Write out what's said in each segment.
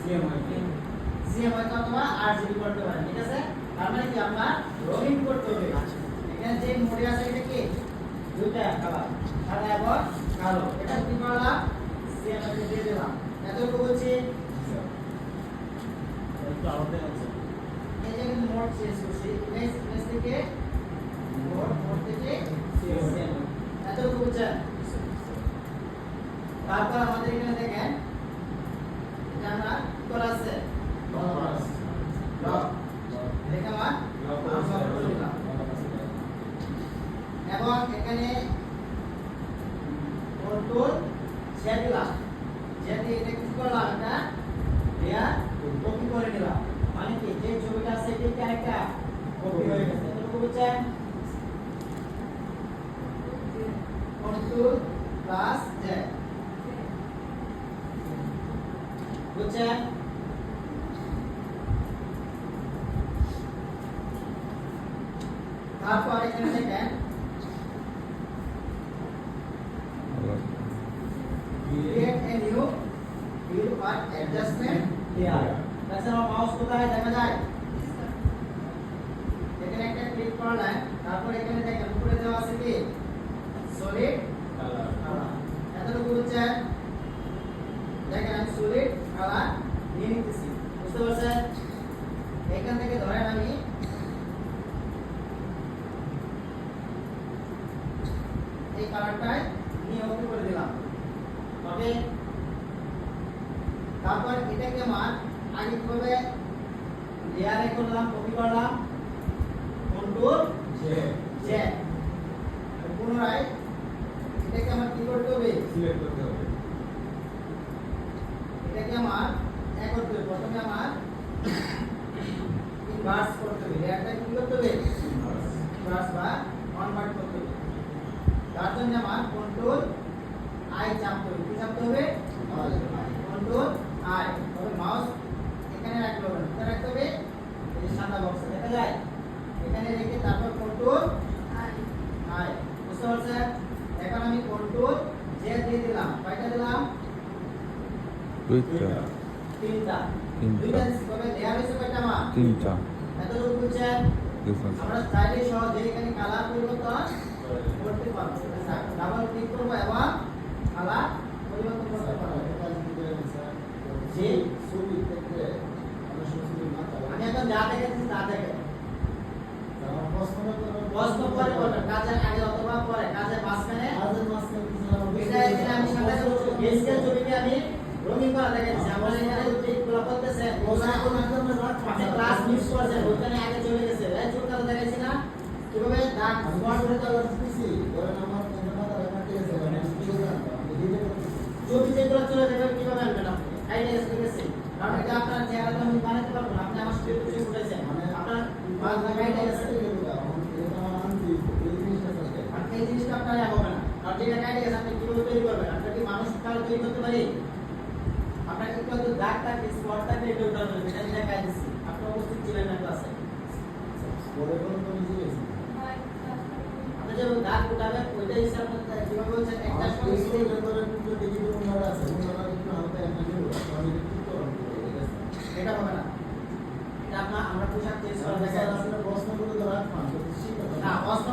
CMY অথবা RGB করতে পারেন, ঠিক আছে? তার মানে কি আপনার রঙিন করতে হবে। এখানে যে মোডে আছে এটা কি দুইটা কালার, সাদা এবং কালো। এটা কি করলাম, সিএমওয়াই দিয়ে দিলাম। এতটুকু বলছি একটু আলাদা আছে। এই যে মোড চেঞ্জ করছি, ইমেজ থেকে মোড থেকে সিএমওয়াই। এতটুকু বুঝছেন? তারপর আমাদের এখানে দেখেন এটা আমরা কি করা আছে, লক দেখে আমার এবং এখানে কন্ট্রোল জেড দিলাম। জেড দিয়ে এটা কি করলাম, এটা লেয়ার কপি করে নিলাম। মানে কি যে ছবিটা আছে এটা একটা কপি হয়ে গেছে। এতটুকু বুঝছেন? কন্ট্রোল প্লাস জেড, বুঝছেন? তারপর এখানে দেখেন create a new view or adjustment layer। তাহলে আমার মাউস কোথায় দেখা যায়, এখানে একটা ক্লিক করলেন। তারপর এখানে দেখেন উপরে দেওয়া আছে কি সলিড কালার। এতটুকু বুঝছেন? দেখেন আমি সলিড কালার নিয়ে নিতেছি, বুঝতে পারছেন? এখান থেকে ধরেন আমি এই কালারটাই নিয়ে ওকে করে দিলাম। তবে তারপর এটাকে আমার আগে কিভাবে লেয়ারে করলাম, কপি করলাম, কন্ট্রোল জেড। পুনরায় এটাকে আমার কি করতে হবে, সিলেক্ট করতে হবে। এটাকে আমার এক করতে হবে। প্রথমে আমার ইনভার্স করতে হবে, লেয়ারটা কি করতে হবে, ইনভার্স বা কনভার্ট করতে হবে। তার জন্য আমার কন্ট্রোল আই চাপতে হবে। কি চাপতে হবে, কন্ট্রোল আই। তবে মাউস এখানে রাখতে হবে, কোথায় রাখতে হবে, এই সাদা বক্সে দেখা যায়, এখানে রেখে তারপর কন্ট্রোল আই। বুঝতে পারছেন? এখন আমি কন্ট্রোল জেড দিয়ে দিলাম। কয়টা দিলাম, দুইটা তিনটা। তিনটা। দুইটা দিছি, তবে লেয়ার হইছে কয়টা আমার, তিনটা। এতটুকু বুঝছেন? আমরা চাইলে সহজে এখানে কালার পরিবর্তন করতে পারবো। ডাবল ক্লিক করব এবং কালার পরিবর্তন করতে পারবো। জি, ছবি থেকে আমরা শুধু না তাহলে আমি এখন যা দেখাচ্ছি তা দেখেন। আমার প্রশ্ন পরে করবেন, কাজের আগে অথবা পরে, কাজের মাঝখানে। কাজের মাঝখানে কিছু না এটা এখানে আমি সাথে গেস্টের ছবিকে আমি রঙিন করা দেখাচ্ছি। আমরা এখানে ক্লিকগুলো করতেছে, আপনি ক্লাস মিস করছেন, ওখানে আগে চলে গেছে। এই চুলটা দেখাচ্ছি না কিভাবে দাগ স্পট করে কালার দিছি ধরেন আমার ক্যামেরা রাখা ঠিক আছে মানে ছবি যেগুলো চলে যাবে কিভাবে আনবেন আপনি, আইডিয়া গেছে। কারণ এটা আপনার চেহারাটা আমি বানাতে পারবো না, আপনি আমার সাথে কিছু উঠেছেন, মানে আপনার বাদ বাকি আইডিয়া গেছে। আর এই জিনিসটা আপনার হবে না, কারণ যেটা আইডিয়া গেছে আপনি কিভাবে তৈরি করবেন। আপনি কি মানুষ কাল তৈরি করতে পারি, আপনার একটু হয়তো দাগ থাকে, স্পট থাকে, এটা উঠানো যাবে। এটা যেটা কাজ দিচ্ছি, আপনি উপস্থিত ছিলেন না ক্লাসে। আপনি যে দাগ উঠাবেন ওইটা হিসাব করতে কিভাবে বলছেন, একটা এটা হবে না। এটা আপনার আমরা পোশাক চেঞ্জ করা দেখা যাচ্ছে না, প্রশ্ন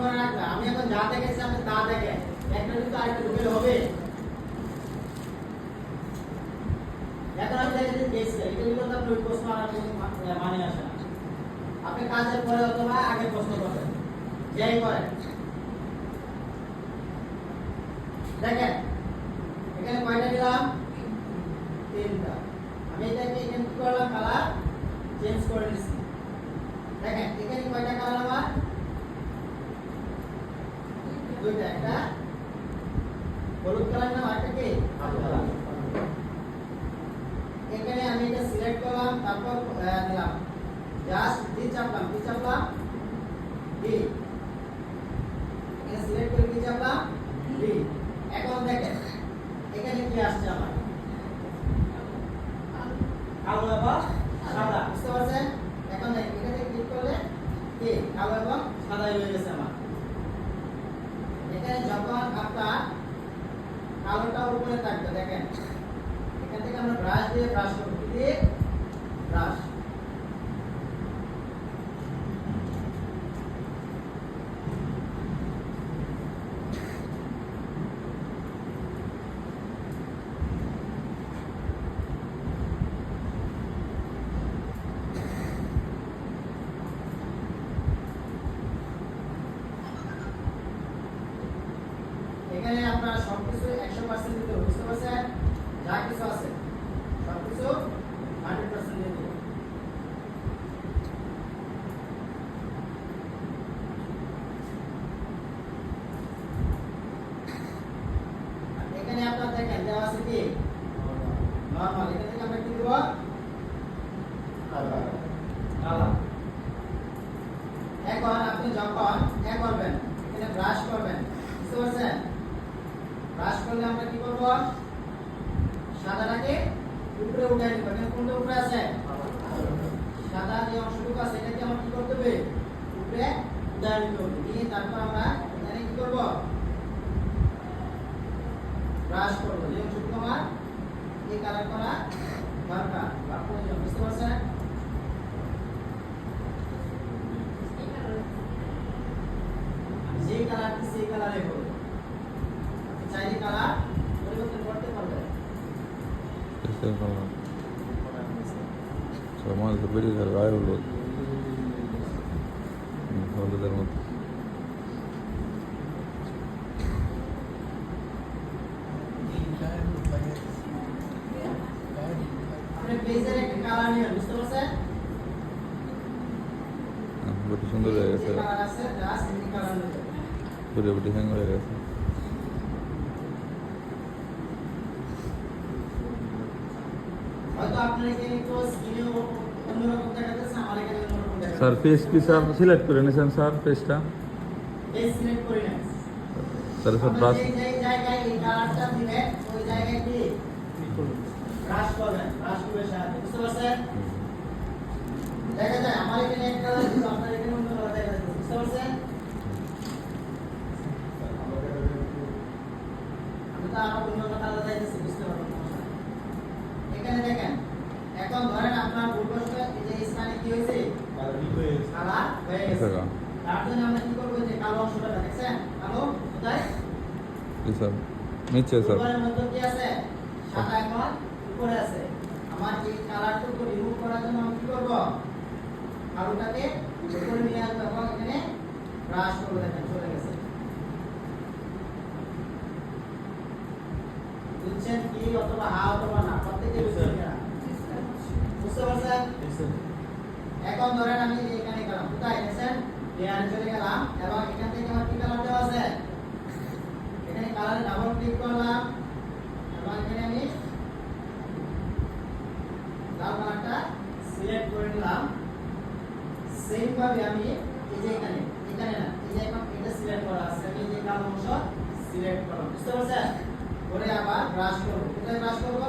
করে রাখবে। আমি এখন যা দেখেছি আপনি তা দেখেন, একটা কিন্তু আরেকটা ঢুকে হবে। এখন আমি দেখেছি কেস এটা কিন্তু আপনার ওই প্রশ্ন আর মানে আসে না। আপনি কাজের পরে অথবা আগে প্রশ্ন করবেন, যাই করেন। দেখেন এখানে কয়টা দিলাম, তিনটা। আমি এটাকে এখানে কি করলাম, কালার চেঞ্জ করে দিচ্ছি। দেখেন এখানে কয়টা কালার আমার, দুইটা। একটা হলুদ কালার না, আরেকটা কি কালো কালার। এখানে আমি এটা সিলেক্ট করলাম, তারপর দিলাম জাস্ট ডি চাপলাম, কি চাপলাম, ডি। এখানে সিলেক্ট করে কি চাপলাম, ডি। এখন দেখেন এখানে কি আসছে আমার, কালো এবং সাদা। বুঝতে পারছেন? এখন দেখেন এখানে ক্লিক করলে কি কালো এবং সাদা হয়ে গেছে আমার। এখানে যখন আপনার কালোটা উপরে থাকবে, দেখেন এখান থেকে আমরা ব্রাশ দিয়ে ব্রাশ করব, কি দিয়ে ব্রাশ। এখানে আপনার সবকিছু 100% দিতে হবে, বুঝতে পারছেন? যা কিছু আছে সবকিছু 100% দিয়ে দিবেন। আর এখানে আপনার দেখেন দেওয়া আছে কি নরমাল, এখান থেকে আমরা কি দেব কালার। এখন আপনি যখন করবেন এখানে ব্রাশ করবেন, বুঝতে পারছেন? ব্রাশ করলে আমরা কি করব, সাদাটাকে উপরে উঠাই নিব। এখানে কোনটা উপরে আছে, সাদা যে অংশটুকু আছে এটাকে আমরা কি করতে হবে, উপরে উঠাই নিতে হবে। নিয়ে তারপর আমরা এখানে কি করব, ব্রাশ করব। যে অংশটুকু আমার এই কালার করা দরকার বা প্রয়োজন, বুঝতে পারছেন? যে কালারটি সেই কালারে হবে, আপনি চাইলে কালার পরিবর্তন করতে পারবেন। সমাজ বেড়ে গেল গায়ে হলুদ হলুদের মতো আপনি পেজের একটা কালার নিয়ে, বুঝতে পারছেন? বড় সুন্দর হয়ে গেছে, কালার আছে জাস্ট এই কালার নিয়ে বুড়ে বুড়ি হ্যাং হয়ে গেছে। হয়তো আপনার এখানে একটু স্ক্রিনে অন্যরকম দেখাচ্ছে, আমার এখানে অন্যরকম দেখাচ্ছে। স্যার পেজ কি স্যার সিলেক্ট করে নিয়েছেন স্যার পেজটা? পেজ সিলেক্ট করি না স্যার স্যার আমরা ব্রাশ যে জায়গায় এই কালারটা দিবেন ওই জায়গায় কি ব্রাশ করবেন, ব্রাশ করে সাহায্যে, বুঝতে পারছেন? দেখা যায় আমার এখানে এক কালার কিন্তু আপনার এখানে অন্য কালার দেখা যাচ্ছে, বুঝতে পারছেন? আমি তো আমার অন্য কালার দেখাচ্ছি, বুঝতে পারবেন সমস্যা নেই। এখানে দেখেন এখন ধরেন আপনার ভুলবশত এই যে স্থানে কি হয়েছে, কালার হয়ে গেছে। তার জন্য আমরা কি করবো, যে কালো অংশটা দেখছেন, কালো কোথায়, জি স্যার নিচে স্যার উপরের মধ্যে কি আছে, সাদা এখন উপরে আছে। আমার এই কালারটুকু রিমুভ করার জন্য আমি কি করব, কালোটাকে উপরে নিয়ে আসবো এবং এখানে ব্রাশ করবো, দেখেন চলে গেছে। বুঝছেন কি, অথবা হা অথবা না, প্রত্যেকে বুঝছেন কিনা? বুঝতে পারছেন? এখন ধরেন আমি এখানে গেলাম, কোথায় গেছেন, লেয়ারে চলে গেলাম এবং এখান থেকে আমার কি কালার দেওয়া আছে, এখানে কালারে ডাবল ক্লিক করলাম এবং এখানে আমি লাল কালারটা সিলেক্ট করে নিলাম। সেম ভাবে আমি এই যে এখানে না, এই যে এখন এটা সিলেক্ট করা আছে, আমি এই যে কালো অংশ সিলেক্ট করলাম, বুঝতে পারছেন? করে আবার ব্রাশ করব। কোথায় ব্রাশ করব,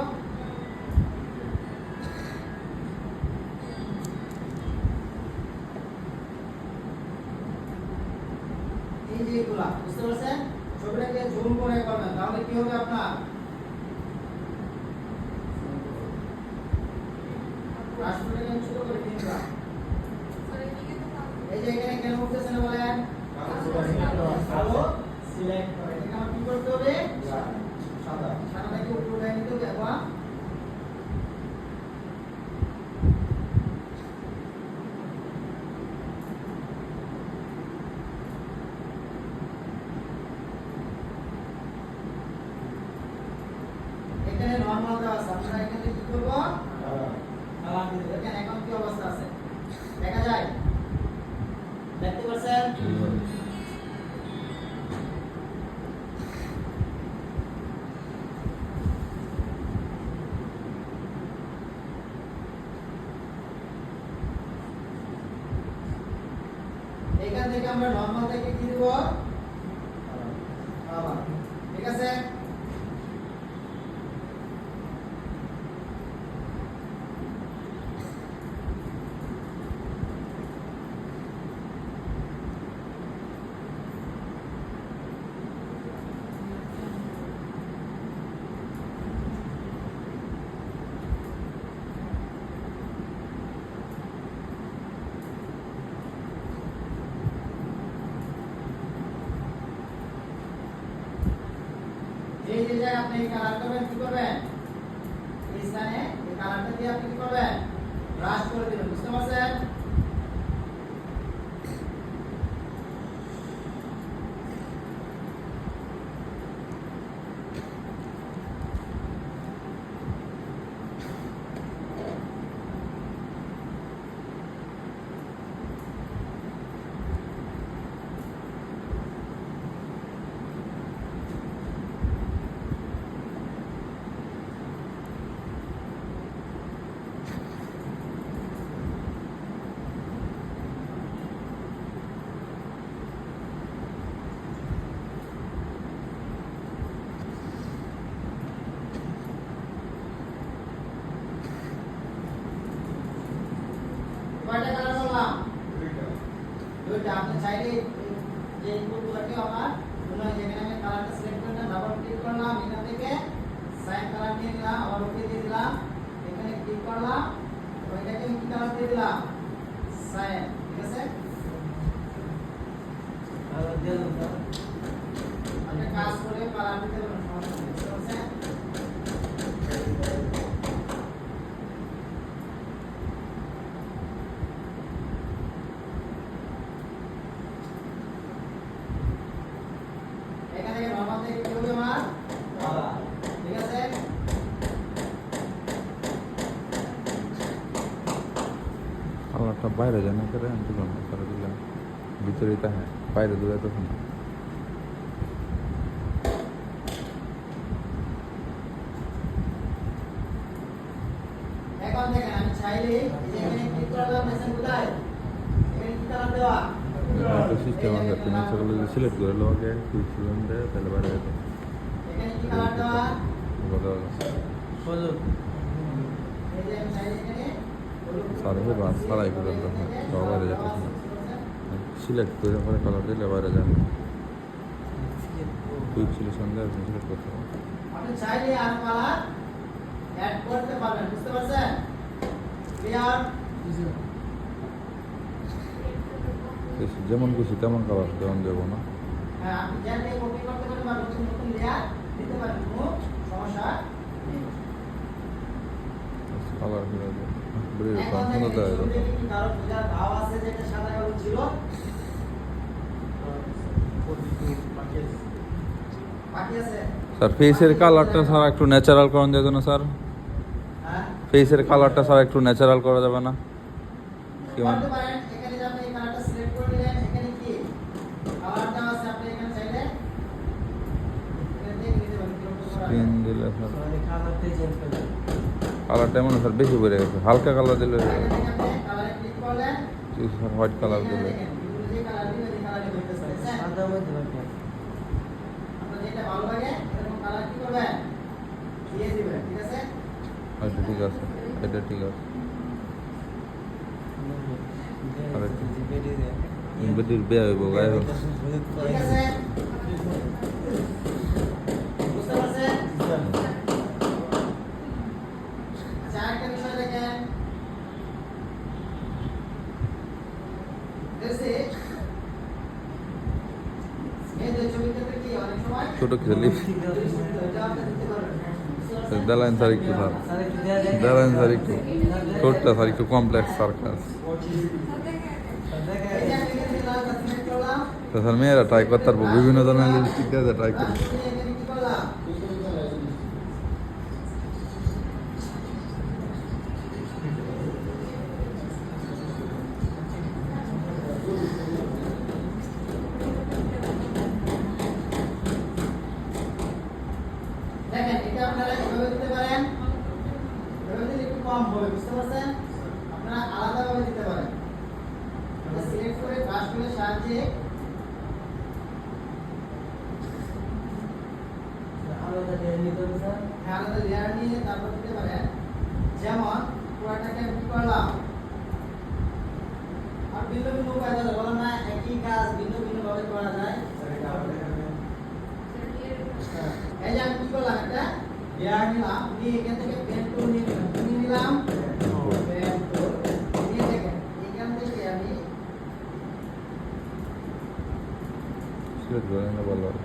এই যে এগুলা, বুঝতে পারছেন? ছবিটাকে জুম করে করবেন, তাহলে কি হবে আপনার ব্রাশ করে ছোট করে দিন। এই যে এখানে কেন উঠতেছে না বলেন, কালো সিলেক্ট করে এখানে আমার কি করতে হবে, সাদা, সাদাটাকে উপরে উঠাই নিতে হবে এবং এখানে নরমাল দেওয়া আছে, আমরা এখানে কি করব, কালার দিতে। দেখেন এখন কি অবস্থা আছে দেখা যায়, দেখতে পাচ্ছেন? এখান থেকে আমরা নরমাল থেকে কি দেব, কালার, ঠিক আছে? এই জায়গায় আপনি এই কালার করবেন, কি করবেন? এই স্থানে এই কালারটা দিয়ে আপনি কি করবেন? ব্রাশ করে দিবেন, বুঝতে পারছেন? কয়টা কালার করলাম? দুইটা। আপনি চাইলে যে ইনপুটগুলোকে আমার মনে হয় যেখানে আমি কালারটা সিলেক্ট করে ডাবল ক্লিক করলাম, এখান থেকে সাইন কালার নিয়ে নিলাম, আবার ওকে দিয়ে দিলাম, এখানে ক্লিক করলাম, ওইটাকে আমি কি কালার দিয়ে দিলাম? সাইন। ঠিক আছে? আপনি কাজ করে কালার দিতে পারেন, সমস্যা নেই। বুঝতে পারছেন? এখানে নরমাল থেকে কি হবে আমার? ঠিক আছে? কালারটা বাইরে যায় না করে আমি দিলাম করে দিলাম ভিতরেই তা হ্যাঁ বাইরে দূরে তো না এখন দেখেন আমি চাইলে এই যে এখানে ক্লিক করলাম, মেসেজ কোথায়? এখানে কি কালার দেওয়া? একটা সিস্টেম আছে তুমি সেগুলো যদি সিলেক্ট করে লো আগে কুইক সিলেক্ট দেয় তাহলে বাইরে যেত এখানে কি কালার দেওয়া? কথা এই যে আমি চাইলে এখানে সারে বাস সারাই করে হ্যাঁ সব বাইরে যেত না সিলেক্ট করে পরে কালার দিলে বাইরে যায় না কুইক সিলেকশন দেয় আপনি সিলেক্ট করতে পারেন আপনি চাইলে আর কালার অ্যাড করতে পারবেন, বুঝতে পারছেন? ক্লিয়ার? যেমন খুশি তেমন কালার তেমন দেবো না হ্যাঁ, আপনি যেটা কপি করতে পারেন বা নতুন নতুন লেয়ার দিতে পারেন, কোনো সমস্যা নেই। কালার করে দেবো বেরিয়ে এখন সুন্দর দেওয়া দেখেন যাবে কি কারো বোঝার ভাব আছে যেটা সাদা কালো ছিল, বাকি আছে? স্যার ফেসের কালারটা স্যার একটু ন্যাচারাল করা যেত না স্যার হ্যাঁ, ফেসের কালারটা স্যার একটু ন্যাচারাল করা যাবে না কি মানে করতে পারেন। এখানে যে আপনি এই কালারটা সিলেক্ট করে দিলেন, এখানে কি কালার দেওয়া আছে, আপনি এখানে চাইলে এখানে দেখে নিতে পারেন কিরকম করা যায়। স্ক্রিন দিলে স্যার কালারটা এমন স্যার বেশি বেড়ে গেছে হালকা কালার দিলে এখানে থেকে আপনি কালারে ক্লিক করলেন, স্যার হোয়াইট কালার এখানে দিলে দেখেন বিভিন্ন যে কালার দিবেন এই কালারই হইতেছে, দেখছেন? আপনার যেটা ভালো লাগে এরকম কালার কি করবেন? দিয়ে দিবেন, ঠিক আছে? আচ্ছা ঠিক আছে এটা ঠিক আছে বেটির বিয়ে হইব গায়ে হোক ঠিক আছে? বুঝতে পারছেন? আচ্ছা, আরেকটা বিষয় দেখেন, দেখছি এই যে ছবির ক্ষেত্রে কি অনেক সময় ছোট কিছু লিপ জবাবটা দিতে পারবেন, বুঝতে পারছেন? দেলাইন স্যার একটু স্যার দেলাইন স্যার একটু ছোটটা স্যার একটু কমপ্লেক্স সার্কাস এই যে আমি এখানে লালটা সিলেক্ট করলাম, তো স্যার মেয়েরা ট্রাই করতে পারবো বিভিন্ন ধরনের লিপস্টিক দিয়ে ট্রাই করবো আমি এখানে কি করলাম? দেখেন এটা আপনারা এভাবে দিতে পারেন, এভাবে দিলে একটু কম হবে, বুঝতে পারছেন? আপনারা আলাদাভাবে দিতে পারেন। সিলেক্ট করে ব্রাশ টুলের সাহায্যে আলাদা লেয়ার নিয়ে তারপর দিতে পারেন। যেমন পুরাটাকে আমি কি করলাম, আর ভিন্ন ভিন্ন উপায় আছে, বললাম না একই কাজ ভিন্ন ভিন্ন ভাবে করা যায়। এই যে আমি কি করলাম, একটা লেয়ার নিলাম, নিয়ে এখান থেকে পেন টুল নিয়ে নিলাম, পেন টুল নিয়ে দেখেন এখান থেকে আমি সিলেক্ট করে নিলে ভালো হবে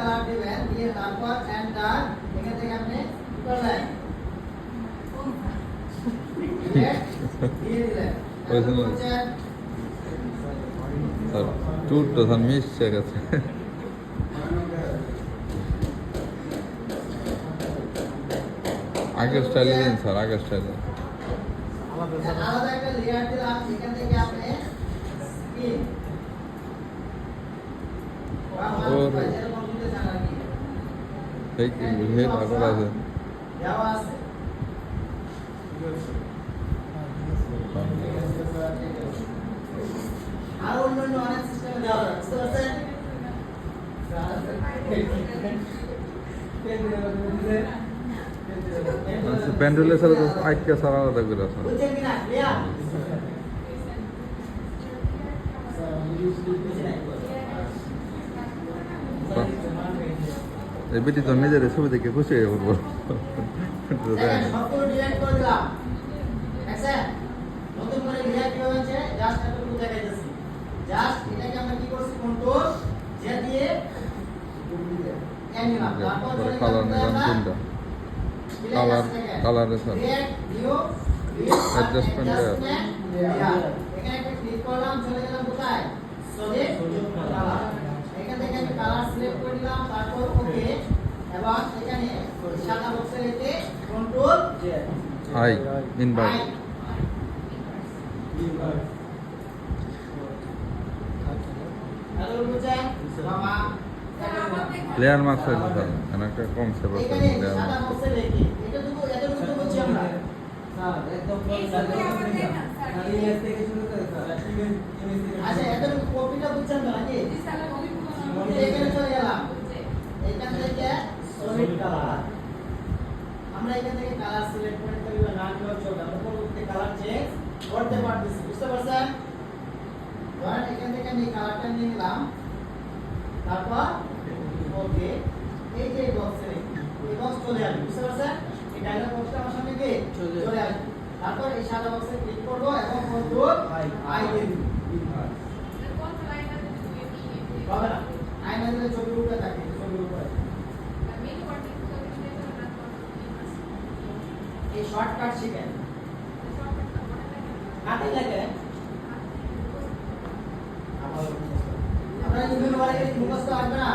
কালার দিবেন, দিয়ে তারপর এন্টার, এখান থেকে আপনি কি করলেন? দিয়ে দিলেন। তারপর বলছেন স্যার চুলটা স্যার মিশছে গেছে। আগের স্টাইলে দিন স্যার, আগের স্টাইলে। আলাদা একটা লেয়ার দিলাম, এখান থেকে আপনি কি ওরে। যেরকম দিতে চান আর কি ঠিক বুঝে তারপর আছে। দেওয়া আছে। আর অন্যান্য অনেক সিস্টেমে দেওয়া যায়, বুঝতে পারছেন? আচ্ছা প্যান্ডেলের সাথে তো আইকা স্যার আলাদা করে আছে। বুঝছেন কিনা? ক্লিয়ার? এই বেটি তো নিজের ছবি দেখে খুশি হয়ে পড়বো। দেখেন, সবগুলো ডিলিট করে দিলাম। দেখছেন? নতুন করে ডিলিট কিভাবে হচ্ছে? জাস্ট এতটুকু দেখাইতেছি। জাস্ট এটাকে আমরা কি করছি? কন্ট্রোল জে দিয়ে নিলাম। তারপর চলে কালার গেলাম নিলাম আমরা তিনটা। কালারে স্যার অ্যাডজাস্টমেন্ট Adjustment লেয়ার। এখানে একটা ক্লিক করলাম, চলে গেলাম কোথায়? Solid colour. এখান থেকে আমি কালার সিলেক্ট করে দিলাম, তারপর ওকে, এবং এখানে সাদা বক্সে রেখে কন্ট্রোল আই ইনভাইট হ্যালো বুঝছেন বাবা? লেয়ার মার্কস আছে স্যার, এখানে একটা কনসেপ্ট আছে এখানে লেয়ার সাদা মার্কস। বক্সে রেখে এতটুকু তো বুঝছি আমরা। আচ্ছা, এতটুকু কপিটা বুঝছেন তো নাকি? এখানে চলে গেলাম, এখান থেকে সলিড কালার। আমরা এখান থেকে কালার সিলেক্ট করে দিব, নাম দেওয়া চলবে, আমরা পরবর্তীতে কালার চেঞ্জ করতে পারতেছি, বুঝতে পারছেন? ধরেন এখান থেকে আমি কালারটা নিয়ে নিলাম, তারপর ওকে, এই যে বক্সে এই বক্স চলে আসবে, বুঝতে পারছেন? এই ডায়লগ বক্সটা আমার সামনে কি চলে আসবে। তারপর এই সাদা বক্সে ক্লিক করব এবং কন্ট্রোল আই দিয়ে দিব। হবে না, আয়না দিলে ছবির উপরে থাকে, ছবির উপরে এই শর্টকাট শিখেন, কাটে লাগে আপনারা ইমেল ওয়ালে গেলে মুখস্থ আসবে না,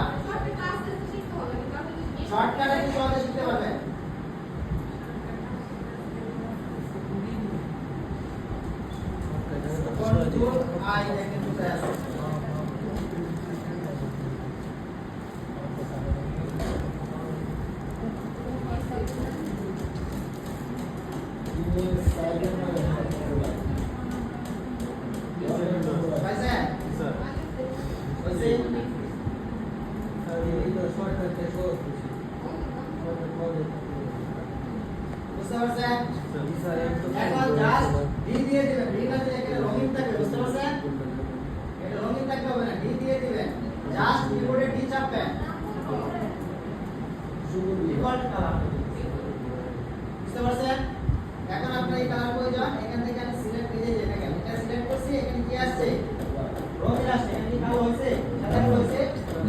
শর্টকাট একটু সহজে শিখতে পারবেন। কন্ট্রোল আই দেখেন কোথায় আছে। পাইছেন? হইছে? বুঝতে পারছেন? এখন জাস্ট ডি দিয়ে দিবেন, ডি না দিলে এখানে রঙিন থাকবে, বুঝতে পারছেন? এটা রঙিন থাকতে হবে না, ডি দিয়ে দিবেন, জাস্ট কিবোর্ডে ডি চাপবেন, ডিফল্ট কালার, বুঝতে পারছেন? এখন আপনার এই কালার প্রয়োজন, এখান থেকে আমি সিলেক্ট এই যে দেখেন, এটা সিলেক্ট করছি, এখানে কি আসছে? রঙিন আসছে, এখানে কি কালো হয়েছে? সাদা কালো হয়েছে?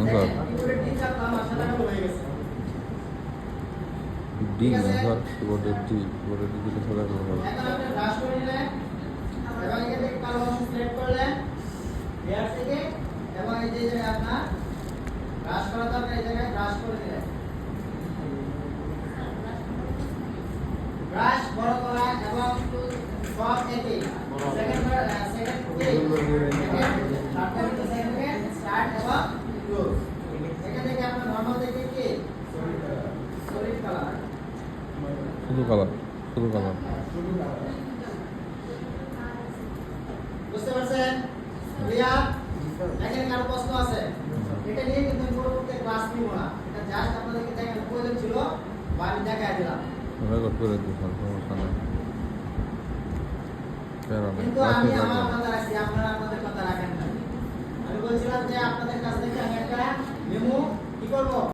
দেখেন, কিবোর্ডে ডি চাপলাম আর সাদা কালো হয়ে গেছে। ডি না স্যার, কিবোর্ডের ডি, কিবোর্ডের ডি দিলে সাদা কালো হবে। এখন আপনি ব্রাশ করে নিলেন এবং এখান থেকে কালো অংশ সিলেক্ট করলেন লেয়ার থেকে, এবং এই যে জায়গায় আপনার ব্রাশ করা দরকার এই জায়গায় ব্রাশ করে দিলেন। ব্রাশ বড় করা এবং সব একই, সেকেন্ড স্টার্ট এবং ক্লোজ। এখান থেকে আপনার নরমাল দেখে কি সলিড কালার, শুধু কালার, শুধু কালার। বুঝতে পারছেন? ক্লিয়ার? এখানে কারো প্রশ্ন আছে? এটা নিয়ে কিন্তু আমি পরবর্তীতে ক্লাস নিব না, এটা জাস্ট আপনাদেরকে দেখানোর প্রয়োজন ছিল বা আমি দেখাই দিলাম। রেকর্ড করে দিই স্যার, সমস্যা নেই। কিন্তু আমি আমার কথা রাখছি, আপনারা আপনাদের কথা রাখেন না। আমি বলছিলাম যে আপনাদের কাছ থেকে আমি একটা মেমো কি করব